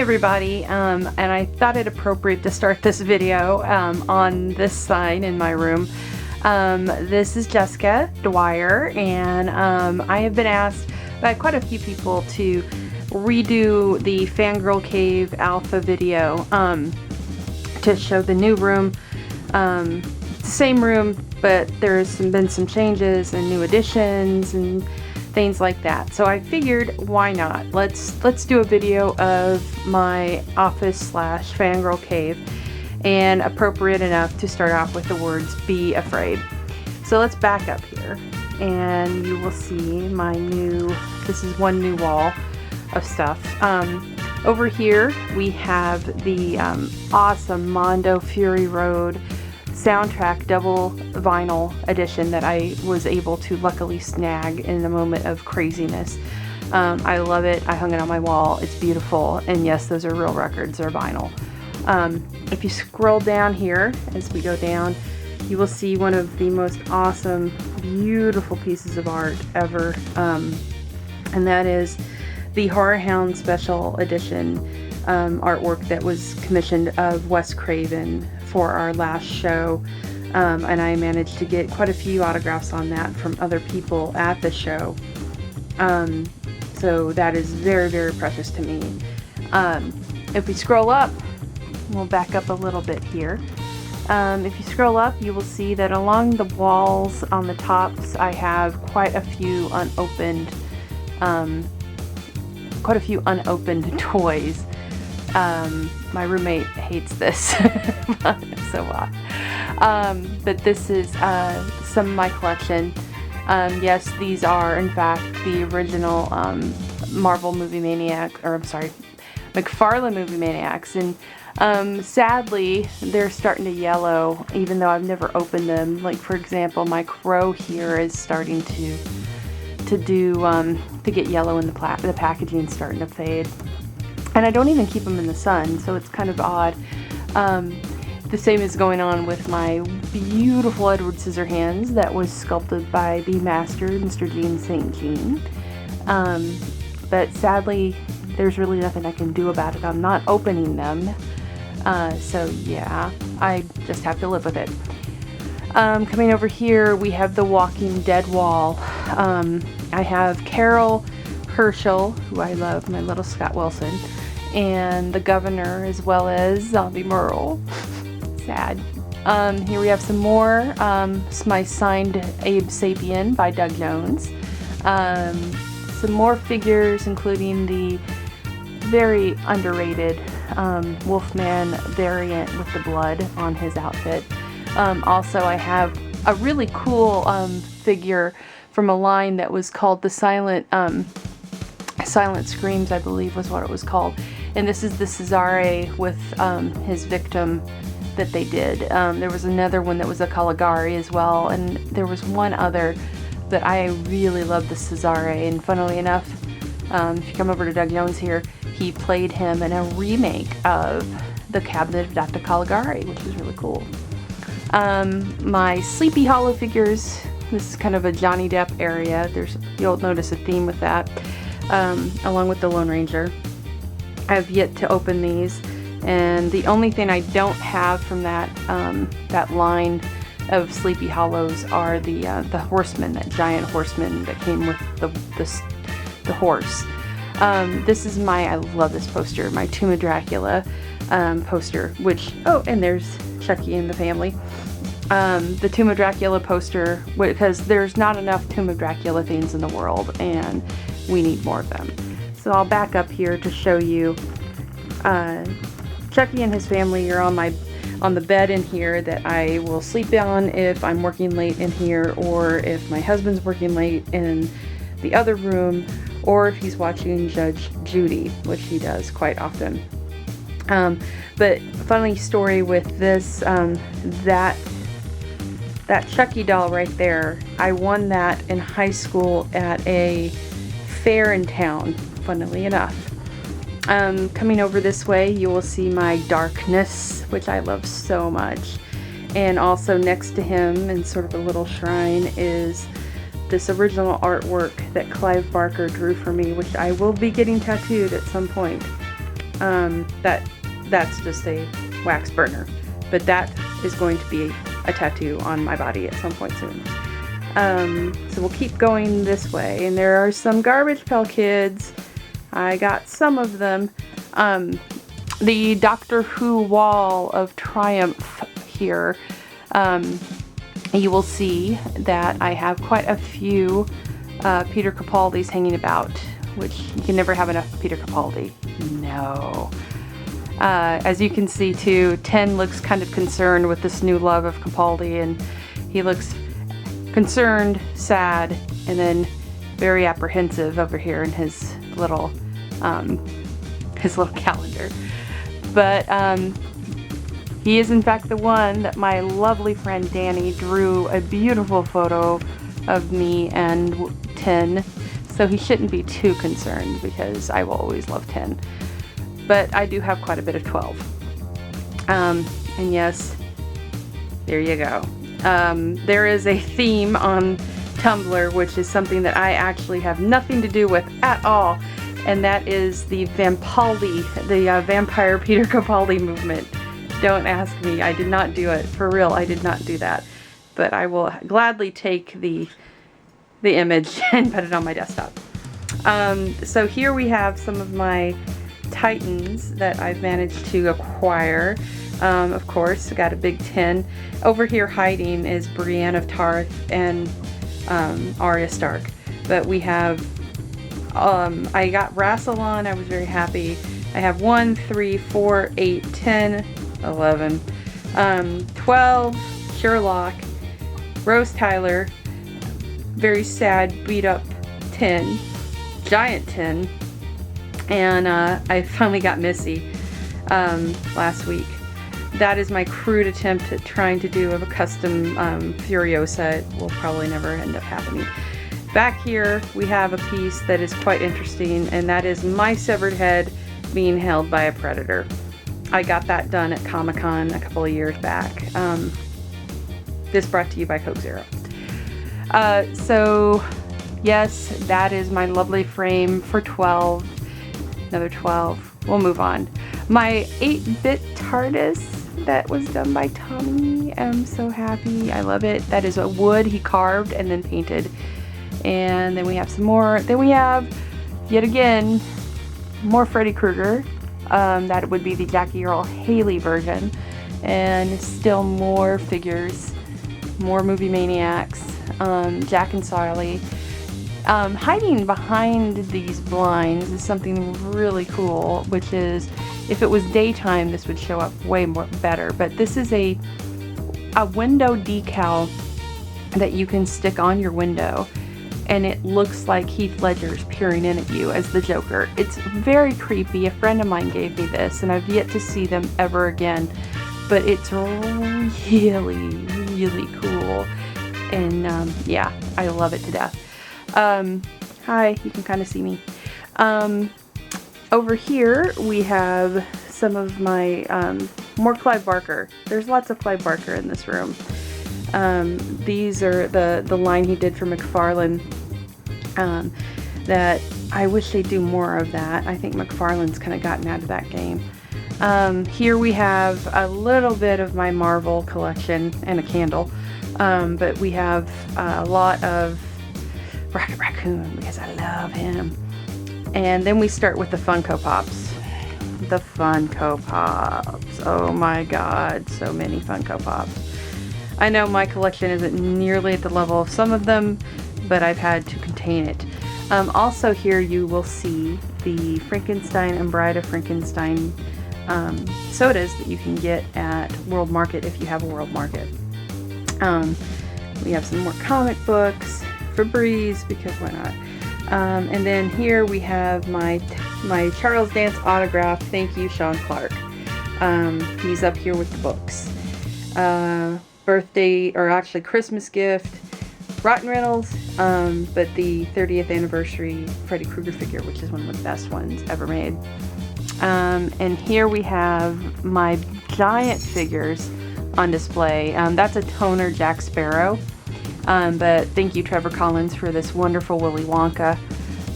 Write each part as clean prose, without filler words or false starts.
everybody, and I thought it appropriate to start this video on this sign in my room. This is Jessica Dwyer, and I have been asked by quite a few people to redo the Fangirl Cave Alpha video to show the new room. It's the same room, but there's been some changes and new additions and things like that. So I figured, why not? Let's do a video of my office slash Fangirl Cave, and appropriate enough to start off with the words "be afraid." So let's back up here, and you will see my new. This is one new wall of stuff. Over here we have the awesome Mondo Fury Road soundtrack double vinyl edition that I was able to luckily snag in a moment of craziness. I love it. I hung it on my wall. It's beautiful, and yes, those are real records. They're vinyl. If you scroll down here as we go down, you will see one of the most awesome, beautiful pieces of art ever, and that is the Horror Hound Special Edition artwork that was commissioned of Wes Craven for our last show, and I managed to get quite a few autographs on that from other people at the show, so that is very, very precious to me. If we scroll up, we'll back up a little bit here. If you scroll up, you will see that along the walls on the tops I have quite a few unopened toys. My roommate hates this so but this is some of my collection. Yes, these are in fact the original Marvel Movie Maniac, or I'm sorry, McFarlane Movie Maniacs, and sadly they're starting to yellow even though I've never opened them. Like, for example, my crow here is starting to get yellow, in the packaging is starting to fade. And I don't even keep them in the sun, so it's kind of odd. The same is going on with my beautiful Edward Scissorhands that was sculpted by the master, Mr. Gene St. Jean. But sadly, there's really nothing I can do about it. I'm not opening them. So yeah, I just have to live with it. Coming over here, we have the Walking Dead wall. I have Carol Herschel, who I love, my little Scott Wilson, and the Governor, as well as Zombie Merle. Sad. Here we have some more. My signed Abe Sapien by Doug Jones. Some more figures, including the very underrated Wolfman variant with the blood on his outfit. Also, I have a really cool figure from a line that was called the Silent Screams, I believe was what it was called. And this is the Cesare with his victim that they did. There was another one that was a Caligari as well, and there was one other that I really loved, the Cesare. And funnily enough, if you come over to Doug Jones here, he played him in a remake of The Cabinet of Dr. Caligari, which is really cool. My Sleepy Hollow figures. This is kind of a Johnny Depp area. You'll notice a theme with that, along with the Lone Ranger. I have yet to open these, and the only thing I don't have from that line of Sleepy Hollows are the horsemen, that giant horseman that came with the horse. This is I love this poster, my Tomb of Dracula poster, which, oh, and there's Chucky and the family. The Tomb of Dracula poster, because there's not enough Tomb of Dracula things in the world, and we need more of them. So I'll back up here to show you Chucky and his family are on the bed in here that I will sleep on if I'm working late in here, or if my husband's working late in the other room, or if he's watching Judge Judy, which he does quite often. But funny story with this, that Chucky doll right there, I won that in high school at a fair in town, funnily enough. Coming over this way, you will see my Darkness, which I love so much. And also next to him, in sort of a little shrine, is this original artwork that Clive Barker drew for me, which I will be getting tattooed at some point. That's just a wax burner, but that is going to be a tattoo on my body at some point soon. So we'll keep going this way, and there are some Garbage Pail Kids. I got some of them. The Doctor Who wall of triumph here. You will see that I have quite a few Peter Capaldis hanging about, which you can never have enough Peter Capaldi. No. As you can see too, 10 looks kind of concerned with this new love of Capaldi, and he looks concerned, sad, and then very apprehensive over here in his little calendar. But he is in fact the one that my lovely friend Danny drew a beautiful photo of me and 10, so he shouldn't be too concerned because I will always love 10. But I do have quite a bit of 12. And yes, there you go. There is a theme on Tumblr, which is something that I actually have nothing to do with at all, and that is the Vampaldi, the Vampire Peter Capaldi movement. Don't ask me, I did not do it. For real, I did not do that. But I will gladly take the image and put it on my desktop. So here we have some of my Titans that I've managed to acquire. Of course, I got a big 10. Over here hiding is Brienne of Tarth and Arya Stark. But we have, I got Rassilon, I was very happy. I have 1, 3, 4, 8, 10, 11, 12, Sherlock, Rose Tyler, very sad, beat up 10, giant 10, and I finally got Missy last week. That is my crude attempt at trying to do a custom Furiosa. It will probably never end up happening. Back here we have a piece that is quite interesting, and that is my severed head being held by a predator. I got that done at Comic-Con a couple of years back. This brought to you by Coke Zero. So yes, that is my lovely frame for 12. Another 12. We'll move on. My 8-bit TARDIS that was done by Tommy. I'm so happy. I love it. That is a wood he carved and then painted. And then we have some more. Then we have, yet again, more Freddy Krueger. That would be the Jackie Earle Haley version. And still more figures. More Movie Maniacs. Jack and Sarlie. Hiding behind these blinds is something really cool, which is, if it was daytime, this would show up way more better. But this is a window decal that you can stick on your window, and it looks like Heath Ledger's peering in at you as the Joker. It's very creepy. A friend of mine gave me this, and I've yet to see them ever again. But it's really, really cool. And yeah, I love it to death. Hi, you can kind of see me. Over here we have some of my more Clive Barker. There's lots of Clive Barker in this room. These are the line he did for McFarlane, that I wish they'd do more of that. I think McFarlane's kind of gotten out of that game. Here we have a little bit of my Marvel collection and a candle, but we have a lot of Rocket Raccoon because I love him. And then we start with the Funko Pops. The Funko Pops. Oh my god, so many Funko Pops. I know my collection isn't nearly at the level of some of them, but I've had to contain it. Also here you will see the Frankenstein and Bride of Frankenstein sodas that you can get at World Market if you have a World Market. We have some more comic books, Febreze, because why not? And then here we have my Charles Dance autograph. Thank you, Sean Clark. He's up here with the books. Birthday, or actually Christmas gift, Rotten Reynolds, but the 30th anniversary Freddy Krueger figure, which is one of the best ones ever made. And here we have my giant figures on display. That's a toner Jack Sparrow. But thank you, Trevor Collins, for this wonderful Willy Wonka.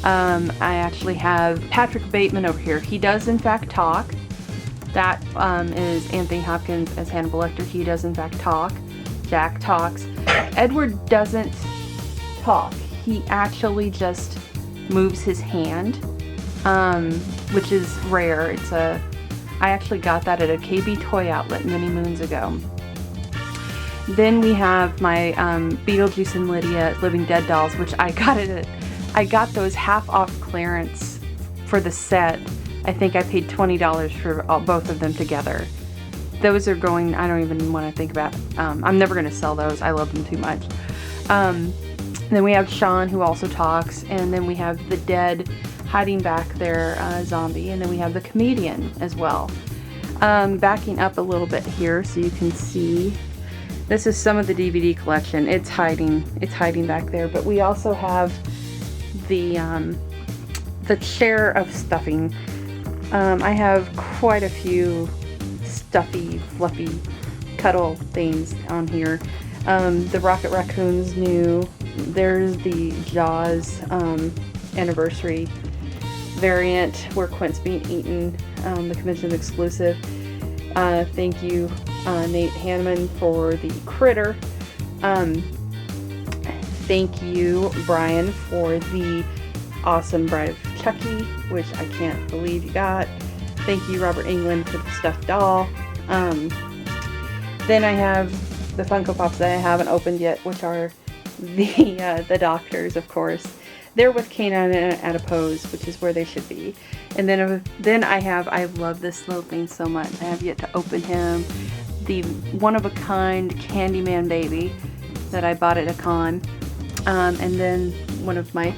I actually have Patrick Bateman over here. He does in fact talk. That is Anthony Hopkins as Hannibal Lecter. He does in fact talk. Jack talks. Edward doesn't talk. He actually just moves his hand, which is rare. I actually got that at a KB toy outlet many moons ago. Then we have my Beetlejuice and Lydia Living Dead dolls, which I got those half off clearance for the set. I think I paid $20 for both of them together. Those are going, I don't even want to think about it. I'm never going to sell those. I love them too much. Then we have Sean, who also talks, and then we have the dead hiding back there, zombie, and then we have the comedian as well. Backing up a little bit here so you can see. This is some of the DVD collection. It's hiding back there, but we also have the chair of stuffing. I have quite a few stuffy, fluffy cuddle things on here. The Rocket Raccoon's new. There's the Jaws anniversary variant where Quint's being eaten, the convention exclusive. Thank you, Nate Hanneman, for the Critter. Thank you, Brian, for the awesome Bride of Chucky, which I can't believe you got. Thank you, Robert England, for the stuffed doll. Then I have the Funko Pops that I haven't opened yet, which are the Doctors, of course. They're with Canine and Adipose, which is where they should be. And then I love this little thing so much. I have yet to open him. The one-of-a-kind Candyman baby that I bought at a con. And then one of my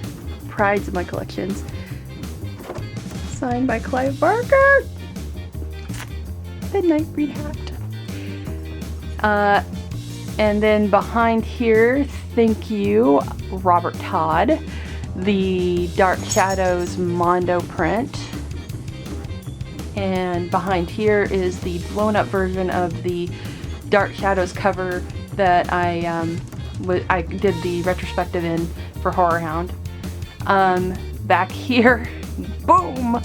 prides of my collections, signed by Clive Barker, the Nightbreed hat. And then behind here, thank you, Robert Todd, the Dark Shadows Mondo print. And behind here is the blown up version of the Dark Shadows cover that I did the retrospective in for Horror Hound. Back here, boom!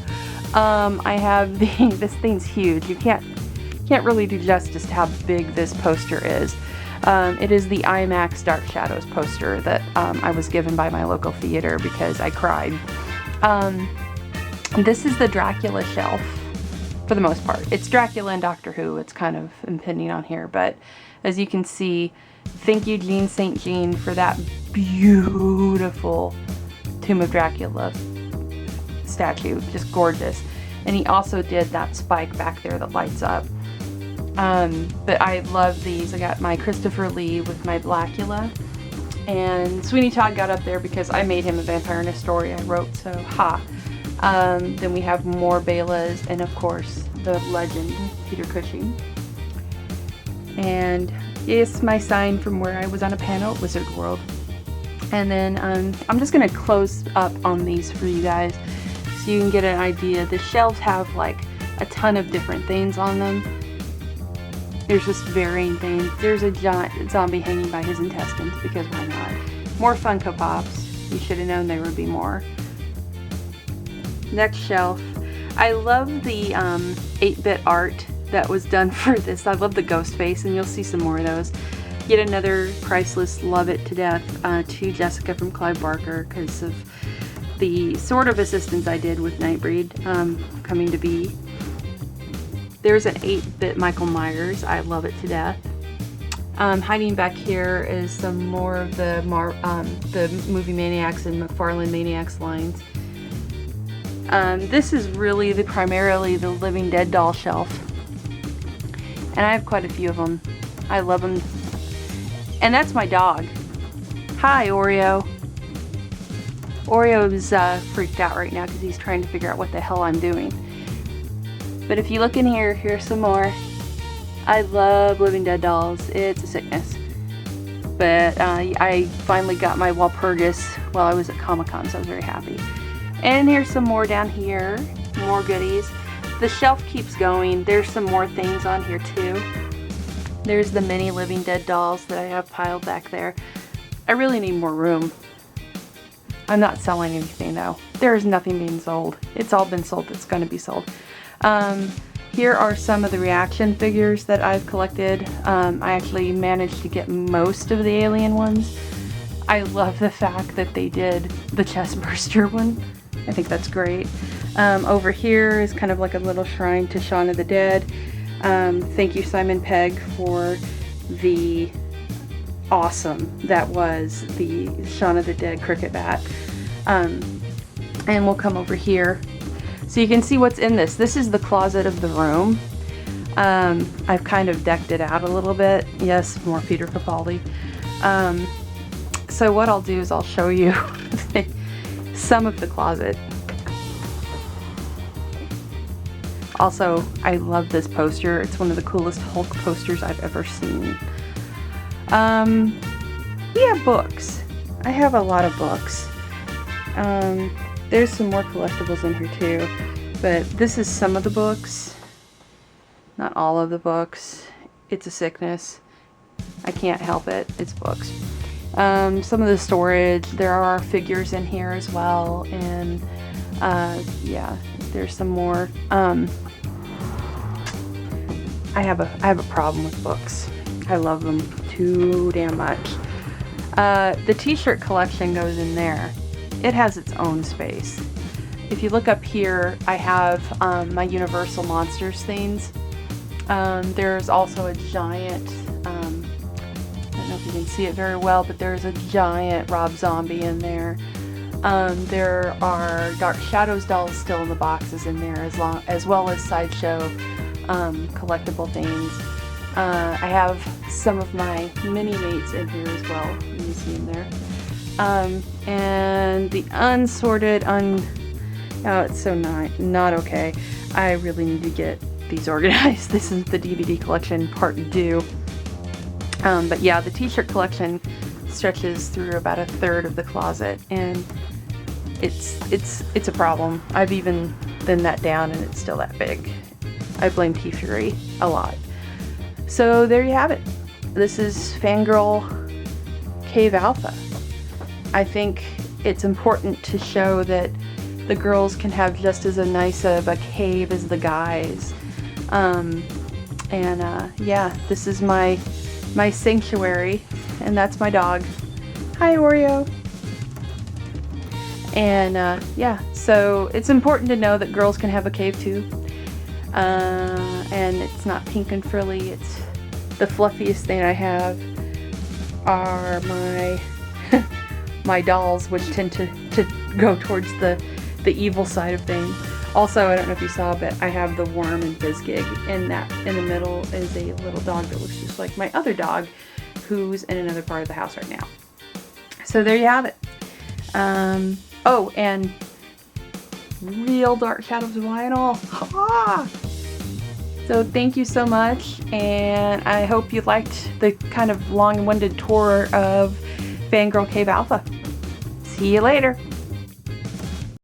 I have this thing's huge. You can't really do justice to how big this poster is. It is the IMAX Dark Shadows poster that I was given by my local theater because I cried. This is the Dracula shelf for the most part. It's Dracula and Doctor Who. It's kind of impending on here, but as you can see, thank you, Jean St. Jean, for that beautiful Tomb of Dracula statue. Just gorgeous. And he also did that spike back there that lights up. But I love these. I got my Christopher Lee with my Blackula, and Sweeney Todd got up there because I made him a vampire in a story I wrote, so ha. Then we have more Belas, and of course the legend Peter Cushing. And it's my sign from where I was on a panel at Wizard World. And then I'm just going to close up on these for you guys so you can get an idea. The shelves have like a ton of different things on them. There's just varying things. There's a giant zombie hanging by his intestines, because why not? More Funko Pops. You should have known there would be more. Next shelf. I love the 8-bit art that was done for this. I love the ghost face, and you'll see some more of those. Yet another priceless, love it to death, to Jessica from Clive Barker, because of the sort of assistance I did with Nightbreed coming to be. There's an 8-bit Michael Myers. I love it to death. Hiding back here is some more of the Movie Maniacs and McFarlane Maniacs lines. This is really primarily the Living Dead doll shelf. And I have quite a few of them. I love them. And that's my dog. Hi, Oreo. Oreo's freaked out right now because he's trying to figure out what the hell I'm doing. But if you look in here, here's some more. I love Living Dead dolls. It's a sickness. But I finally got my Walpurgis while I was at Comic-Con, so I was very happy. And here's some more down here. More goodies. The shelf keeps going. There's some more things on here too. There's the mini Living Dead dolls that I have piled back there. I really need more room. I'm not selling anything though. There is nothing being sold. It's all been sold that's going to be sold. Here are some of the reaction figures that I've collected. I actually managed to get most of the alien ones. I love the fact that they did the chest burster one. I think that's great. Over here is kind of like a little shrine to Shaun of the Dead. Thank you, Simon Pegg, for the awesome that was the Shaun of the Dead cricket bat. And we'll come over here so you can see what's in this. This is the closet of the room. I've kind of decked it out a little bit. Yes, more Peter Capaldi. So what I'll do is I'll show you some of the closet. Also, I love this poster. It's one of the coolest Hulk posters I've ever seen. We have books. I have a lot of books. There's some more collectibles in here too, but this is some of the books. Not all of the books. It's a sickness. I can't help it. It's books. Some of the storage. There are figures in here as well, and yeah, there's some more. I have a problem with books. I love them too damn much. The t-shirt collection goes in there. It has its own space. If you look up here, I have my Universal Monsters things. There's also a giant, I don't know if you can see it very well, but there's a giant Rob Zombie in there. There are Dark Shadows dolls still in the boxes in there, as well as Sideshow collectible things. I have some of my mini mates in here as well. You can see them there. And the unsorted, oh, it's so not okay. I really need to get these organized. This is the DVD collection part 2. But yeah, the t-shirt collection stretches through about a third of the closet, and it's a problem. I've even thinned that down, and it's still that big. I blame T-Fury a lot. So there you have it. This is Fangirl Cave Alpha. I think it's important to show that the girls can have just as nice of a cave as the guys. Yeah, this is my sanctuary, and that's my dog. Hi, Oreo. And yeah, so it's important to know that girls can have a cave too. And it's not pink and frilly. It's the fluffiest thing I have are my my dolls, which tend to go towards the evil side of things. Also, I don't know if you saw, but I have the Worm and Bizgig, and that in the middle is a little dog that looks just like my other dog, who's in another part of the house right now. So there you have it. Oh, and real Dark Shadows vinyl. Ah! So thank you so much, and I hope you liked the kind of long-winded tour of Fangirl Cave Alpha. See you later.